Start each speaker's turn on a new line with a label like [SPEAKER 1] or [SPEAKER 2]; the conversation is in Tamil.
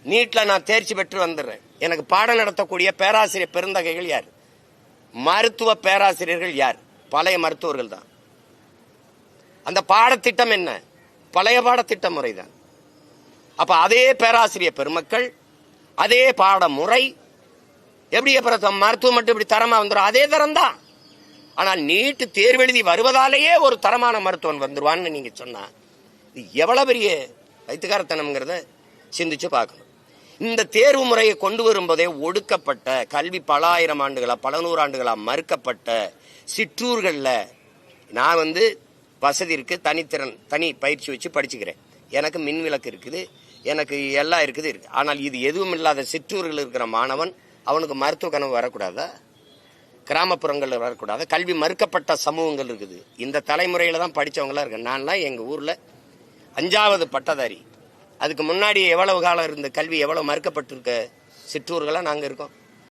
[SPEAKER 1] நீட்ல நான் தேர்ச்சி பெற்று வந்துடுறேன். எனக்கு பாடம் நடத்தக்கூடிய பேராசிரியர் பெருந்தகைகள் யார்? மருத்துவ பேராசிரியர்கள் யார்? பழைய மருத்துவர்கள் தான். அந்த பாடத்திட்டம் என்ன? பழைய பாடத்திட்ட முறைதான். அப்ப அதே பேராசிரியர் பெருமக்கள், அதே பாட முறை, எப்படி அப்புறம் மருத்துவம் மட்டும் இப்படி தரமா வந்துடும்? அதே தரம் தான். ஆனால் நீட்டு தேர்வு எழுதி வருவதாலேயே ஒரு தரமான மருத்துவன் வந்துருவான்னு நீங்க சொன்னா இது எவ்வளவு பெரிய வைத்துக்காரத்தனம்ங்கிறத சிந்திச்சு பார்க்கணும். இந்த தேர்வு முறையை கொண்டு வரும்போதே ஒடுக்கப்பட்ட கல்வி பல ஆயிரம் ஆண்டுகளா பல நூறாண்டுகளா மறுக்கப்பட்ட சிற்றூர்களில் நான் வசதி இருக்கு, தனி பயிற்சி வச்சு படிச்சுக்கிறேன். எனக்கு மின் விளக்கு இருக்குது, எனக்கு எல்லாம் இருக்குது. ஆனால் இது எதுவும் இல்லாத சிற்றூர்கள் இருக்கிற மாணவன் அவனுக்கு மருத்துவ கனவு வரக்கூடாதா? கிராமப்புறங்களில் வரக்கூடாது. கல்வி மறுக்கப்பட்ட சமூகங்கள் இருக்குது. இந்த தலைமுறையில தான் படித்தவங்களாம் இருக்கு. நான்லாம் எங்கள் ஊரில் 5வது பட்டதாரி. அதுக்கு முன்னாடி எவ்வளவு காலம் இருந்த கல்வி எவ்வளவு மறுக்கப்பட்டிருக்க சிற்றூர்களாக நாங்கள் இருக்கோம்.